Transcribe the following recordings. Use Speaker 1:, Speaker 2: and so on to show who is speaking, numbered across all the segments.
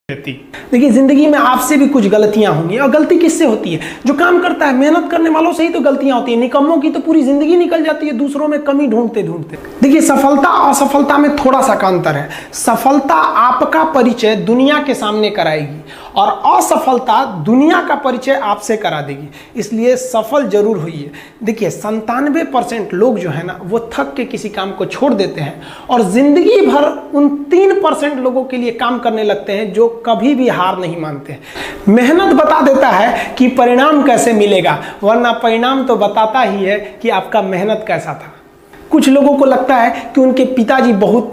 Speaker 1: देखिए, जिंदगी में आपसे भी कुछ गलतियां होंगी, और गलती किससे होती है? जो काम करता है, मेहनत करने वालों से ही तो गलतियां होती है। निकम्मों की तो पूरी जिंदगी निकल जाती है दूसरों में कमी ढूंढते ढूंढते। देखिए, सफलता और असफलता में थोड़ा सा का अंतर है। सफलता आपका परिचय दुनिया के सामने कराएगी और असफलता दुनिया का परिचय आपसे करा देगी। इसलिए सफल जरूर होइए। देखिए, 97% लोग जो है ना, वो थक के किसी काम को छोड़ देते हैं और जिंदगी भर उन 3% लोगों के लिए काम करने लगते हैं जो कभी भी हार नहीं मानते। मेहनत बता देता है कि परिणाम कैसे मिलेगा, वरना परिणाम तो बताता ही है कि आपका मेहनत कैसा था। कुछ लोगों को लगता है कि उनके पिताजी बहुत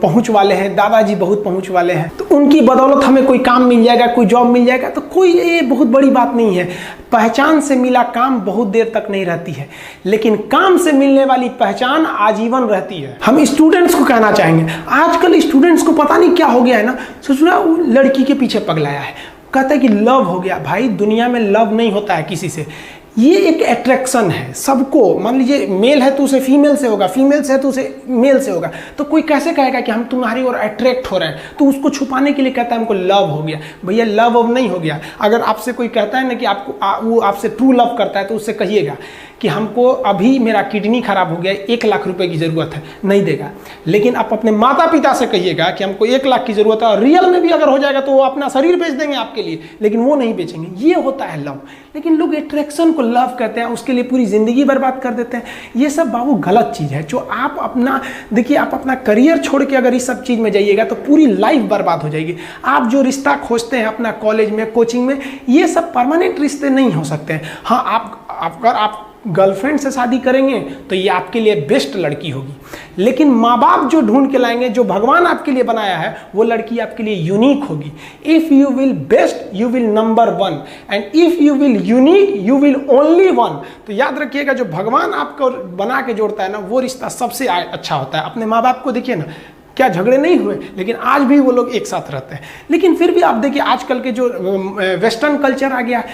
Speaker 1: पहुंच वाले हैं, दादाजी बहुत पहुंच वाले हैं, तो उनकी बदौलत हमें कोई काम मिल जाएगा, कोई जॉब मिल जाएगा। तो कोई ये बहुत बड़ी बात नहीं है। पहचान से मिला काम बहुत देर तक नहीं रहती है, लेकिन काम से मिलने वाली पहचान आजीवन रहती है। हम स्टूडेंट्स को कहना चाहेंगे, आजकल स्टूडेंट्स को पता नहीं क्या हो गया है ना, सोचना वो लड़की के पीछे पगलाया है, कहता है कि लव हो गया। भाई, दुनिया में लव नहीं होता है किसी से। ये एक अट्रैक्शन है सबको। मान लीजिए मेल है तो उसे फीमेल से होगा, फीमेल से है तो उसे मेल से होगा। तो कोई कैसे कहेगा कि हम तुम्हारी ओर अट्रैक्ट हो रहे हैं? तो उसको छुपाने के लिए कहता है हमको लव हो गया। भैया, लव अब नहीं हो गया। अगर आपसे कोई कहता है ना कि आपको वो आपसे ट्रू लव करता है, तो उससे कहिएगा कि हमको अभी मेरा किडनी खराब हो गया, 1 लाख रुपए की जरूरत है, नहीं देगा। लेकिन आप अपने माता पिता से कहिएगा कि हमको 1 लाख की जरूरत है, और रियल में भी अगर हो जाएगा तो वो अपना शरीर बेच देंगे आपके लिए, लेकिन वो नहीं बेचेंगे। ये होता है लव। लेकिन लोग अट्रैक्शन को लव कहते हैं, उसके लिए पूरी जिंदगी बर्बाद कर देते हैं। ये सब बाबू गलत चीज है। जो आप अपना देखिए, आप अपना करियर छोड़ के अगर इस सब चीज में जाइएगा तो पूरी लाइफ बर्बाद हो जाएगी। आप जो रिश्ता खोजते हैं अपना कॉलेज में, कोचिंग में, ये सब परमानेंट रिश्ते नहीं हो सकते हैं। हाँ, आप गर्लफ्रेंड से शादी करेंगे तो ये आपके लिए बेस्ट लड़की होगी, लेकिन माँ बाप जो ढूंढ के लाएंगे, जो भगवान आपके लिए बनाया है, वो लड़की आपके लिए यूनिक होगी। If you will best you will number 1, and if you will unique you will only 1। तो याद रखिएगा, जो भगवान आपको बना के जोड़ता है ना, वो रिश्ता सबसे अच्छा होता है। अपने माँ बाप को देखिए ना, क्या झगड़े नहीं हुए, लेकिन आज भी वो लोग एक साथ रहते हैं। लेकिन फिर भी आप देखिए, आजकल के जो वेस्टर्न कल्चर आ गया,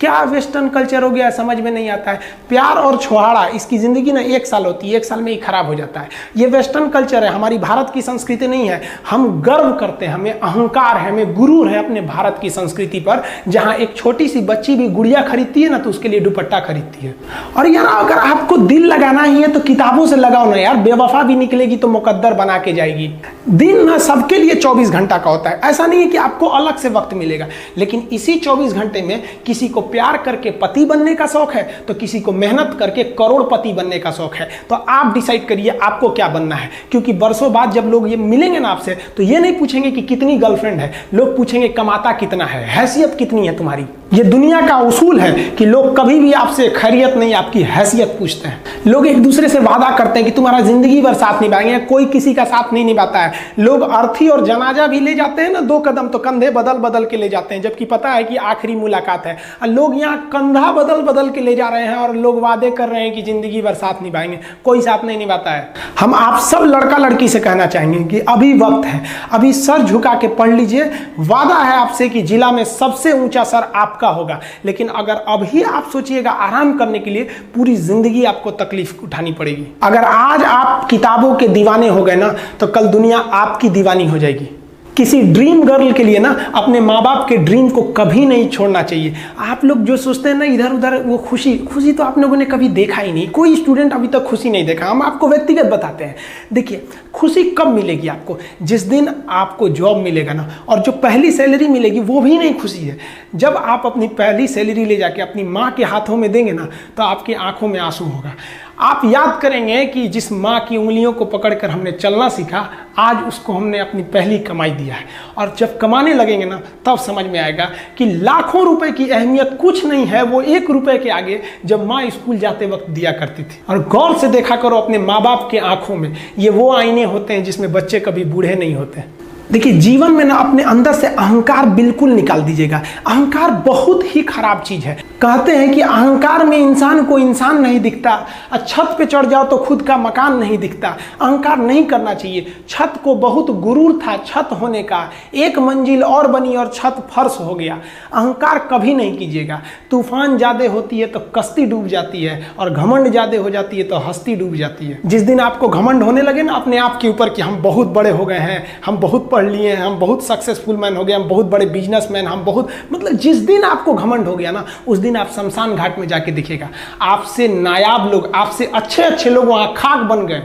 Speaker 1: क्या वेस्टर्न कल्चर हो गया समझ में नहीं आता है। प्यार और छोहाड़ा, इसकी ज़िंदगी ना 1 साल होती है, 1 साल में ही खराब हो जाता है। ये वेस्टर्न कल्चर है, हमारी भारत की संस्कृति नहीं है। हम गर्व करते हैं, हमें अहंकार है, हमें गुरूर है अपने भारत की संस्कृति पर। जहाँ एक छोटी सी बच्ची भी गुड़िया खरीदती है ना, तो उसके लिए दुपट्टा खरीदती है। और यार, अगर आपको दिल लगाना ही है तो किताबों से लगाओ ना यार। बेवफा भी निकलेगी तो मुकद्दर बना के जाएगी। दिन ना सबके लिए 24 घंटा का होता है। ऐसा नहीं है कि आपको अलग से वक्त मिलेगा, लेकिन इसी 24 घंटे में किसी को प्यार करके पति बनने का शौक है, तो किसी को मेहनत करके करोड़पति बनने का शौक है। तो आप डिसाइड करिए आपको क्या बनना है। क्योंकि बरसों बाद जब लोग ये मिलेंगे ना आपसे, तो ये नहीं पूछेंगे कि कितनी गर्लफ्रेंड है, लोग पूछेंगे कमाता कितना है, हैसियत कितनी है तुम्हारी। ये दुनिया का उसूल है कि लोग कभी भी आपसे खैरियत नहीं, आपकी हैसियत पूछते हैं। लोग एक दूसरे से वादा करते हैं कि तुम्हारा जिंदगी भर साथ निभाएंगे। कोई किसी का साथ नहीं निभाता है। लोग अर्थी और जनाजा भी ले जाते हैं ना 2 कदम, तो कंधे बदल बदल के ले जाते हैं, जबकि पता है कि आखिरी मुलाकात है। और लोग यहाँ कंधा बदल बदल के ले जा रहे हैं और लोग वादे कर रहे हैं कि जिंदगी भर साथ निभाएंगे। कोई साथ नहीं निभाता है। हम आप सब लड़का लड़की से कहना चाहेंगे कि अभी वक्त है, अभी सर झुका के पढ़ लीजिए। वादा है आपसे कि जिला में सबसे ऊंचा सर आपका होगा। लेकिन अगर अभी आप सोचिएगा आराम करने के लिए, पूरी जिंदगी आपको तकलीफ उठानी पड़ेगी। अगर आज आप किताबों के दीवाने हो गए ना, तो कल दुनिया आपकी दीवानी हो जाएगी। किसी ड्रीम गर्ल के लिए ना अपने माँ बाप के ड्रीम को कभी नहीं छोड़ना चाहिए। आप लोग जो सोचते हैं ना इधर उधर, वो खुशी तो आप लोगों ने कभी देखा ही नहीं। कोई स्टूडेंट अभी तक खुशी नहीं देखा। हम आपको व्यक्तिगत बताते हैं। देखिए, खुशी कब मिलेगी आपको? जिस दिन आपको जॉब मिलेगा ना, और जो पहली सैलरी मिलेगी वो भी नहीं खुशी है। जब आप अपनी पहली सैलरी ले जाके अपनी माँ के हाथों में देंगे ना, तो आपकी आंखों में आंसू होगा। आप याद करेंगे कि जिस माँ की उंगलियों को पकड़कर हमने चलना सीखा, आज उसको हमने अपनी पहली कमाई दिया है। और जब कमाने लगेंगे ना, तब समझ में आएगा कि लाखों रुपए की अहमियत कुछ नहीं है, वो 1 रुपए के आगे जब माँ स्कूल जाते वक्त दिया करती थी। और गौर से देखा करो अपने माँ बाप के आंखों में, ये वो आईने होते हैं जिसमें बच्चे कभी बूढ़े नहीं होते। देखिए, जीवन में ना अपने अंदर से अहंकार बिल्कुल निकाल दीजिएगा। अहंकार बहुत ही खराब चीज है। कहते हैं कि अहंकार में इंसान को इंसान नहीं दिखता, छत पे चढ़ जाओ तो खुद का मकान नहीं दिखता। अहंकार नहीं करना चाहिए। छत को बहुत गुरूर था छत होने का, 1 मंजिल और बनी और छत फर्श हो गया। अहंकार कभी नहीं कीजिएगा। तूफान ज्यादा होती है तो कश्ती डूब जाती है, और घमंड ज्यादा हो जाती है तो हस्ती डूब जाती है। जिस दिन आपको घमंड होने लगे ना अपने आप के ऊपर कि हम बहुत बड़े हो गए हैं, हम बहुत पढ़ लिए हैं, हम बहुत सक्सेसफुल मैन हो गए, हम बहुत बड़े बिजनेसमैन, हम बहुत, मतलब जिस दिन आपको घमंड हो गया ना, उस दिन आप शमशान घाट में जाके देखिएगा, आपसे नायाब लोग, आपसे अच्छे अच्छे लोग वहाँ खाक बन गए।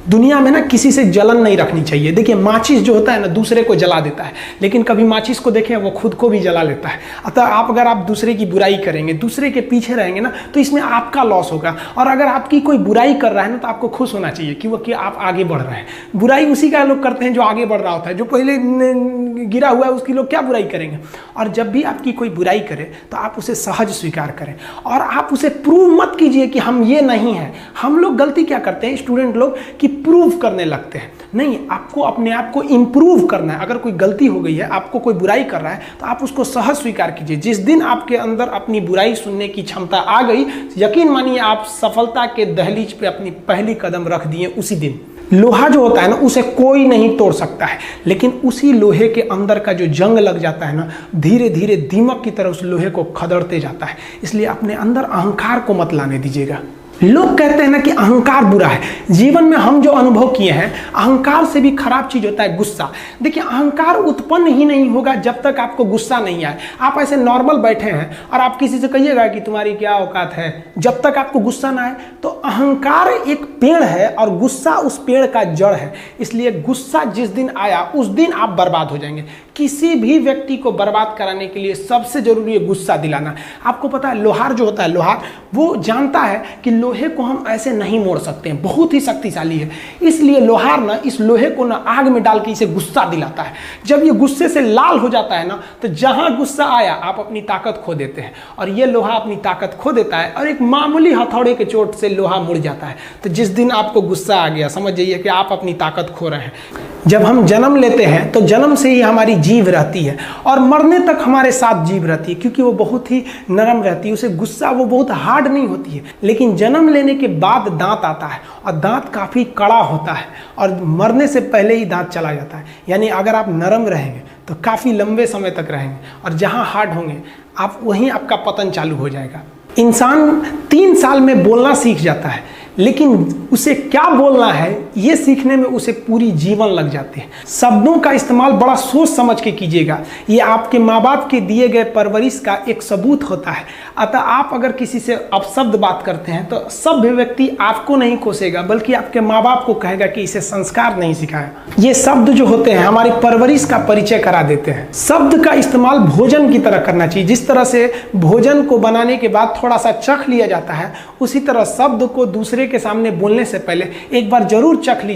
Speaker 1: दुनिया में ना किसी से जलन नहीं रखनी चाहिए। देखिए माचिस जो होता है ना दूसरे को जला देता है, लेकिन कभी माचिस को देखें वो खुद को भी जला लेता है। अतः अगर आप दूसरे की बुराई करेंगे, दूसरे के पीछे रहेंगे ना, तो इसमें आपका लॉस होगा। और अगर आपकी कोई बुराई कर रहा है ना, तो आपको खुश होना चाहिए कि आप आगे बढ़ रहे हैं। बुराई उसी का लोग करते हैं जो आगे बढ़ रहा होता है, जो पहले गिरा हुआ है उसकी लोग क्या बुराई करेंगे। और जब भी आपकी कोई बुराई करे तो आप उसे सहज स्वीकार करें, और आप उसे प्रूव मत कीजिए कि हम ये नहीं हैं। हम लोग गलती क्या करते हैं स्टूडेंट लोग, कि प्रूव करने लगते हैं। नहीं, आपको अपने आप को इंप्रूव करना है। अगर कोई गलती हो गई है, आपको कोई बुराई कर रहा है, तो आप उसको सहज स्वीकार कीजिए। जिस दिन आपके अंदर अपनी बुराई सुनने की क्षमता आ गई, यकीन मानिए आप सफलता के दहलीज पे अपनी पहली कदम रख दिए उसी दिन। लोहा जो होता है ना, उसे कोई नहीं तोड़ सकता है, लेकिन उसी लोहे के अंदर का जो जंग लग जाता है ना, धीरे धीरे दीमक की तरह उस लोहे को खदड़ते जाता है। इसलिए अपने अंदर अहंकार को मत लाने दीजिएगा। लोग कहते हैं ना कि अहंकार बुरा है। जीवन में हम जो अनुभव किए हैं, अहंकार से भी खराब चीज होता है गुस्सा। देखिए अहंकार उत्पन्न ही नहीं होगा जब तक आपको गुस्सा नहीं आए। आप ऐसे नॉर्मल बैठे हैं और आप किसी से कहिएगा कि तुम्हारी क्या औकात है, जब तक आपको गुस्सा ना आए। तो अहंकार एक पेड़ है और गुस्सा उस पेड़ का जड़ है। इसलिए गुस्सा जिस दिन आया उस दिन आप बर्बाद हो जाएंगे। किसी भी व्यक्ति को बर्बाद कराने के लिए सबसे जरूरी है गुस्सा दिलाना। आपको पता है लोहार जो होता है, लोहार वो जानता है कि लोहे को हम ऐसे नहीं मोड़ सकते हैं, बहुत ही शक्तिशाली है। इसलिए लोहार ना इस लोहे को ना आग में डाल के इसे गुस्सा दिलाता है। जब ये गुस्से से लाल हो जाता है ना, तो जहां गुस्सा आया आप अपनी ताकत खो देते हैं, और ये लोहा अपनी ताकत खो देता है और एक मामूली हथौड़े के चोट से लोहा मुड़ जाता है। तो जिस दिन आपको गुस्सा आ गया, समझ जाइए कि आप अपनी ताकत खो रहे हैं। जब हम जन्म लेते हैं तो जन्म से ही हमारी जीभ रहती है और मरने तक हमारे साथ जीभ रहती है, क्योंकि वो बहुत ही नरम रहती है। उसे गुस्सा वो बहुत हार्ड नहीं होती है। लेकिन जन्म लेने के बाद दांत आता है और दांत काफ़ी कड़ा होता है, और मरने से पहले ही दांत चला जाता है। यानी अगर आप नरम रहेंगे तो काफ़ी लंबे समय तक रहेंगे, और जहाँ हार्ड होंगे आप वहीं आपका पतन चालू हो जाएगा। इंसान 3 साल में बोलना सीख जाता है, लेकिन उसे क्या बोलना है ये सीखने में उसे पूरी जीवन लग जाते हैं। शब्दों का इस्तेमाल बड़ा सोच समझ के कीजिएगा। ये आपके माँ बाप के दिए गए परवरिश का एक सबूत होता है। अतः आप अगर किसी से अपशब्द बात करते हैं तो सभ्य व्यक्ति आपको नहीं कोसेगा, बल्कि आपके माँ बाप को कहेगा कि इसे संस्कार नहीं सिखाया। ये शब्द जो होते हैं हमारी परवरिश का परिचय करा देते हैं। शब्द का इस्तेमाल भोजन की तरह करना चाहिए। जिस तरह से भोजन को बनाने के बाद थोड़ा सा चख लिया जाता है, उसी तरह शब्द को दूसरे के सामने बोलने से पहले एक बार जरूर चख लीजिए।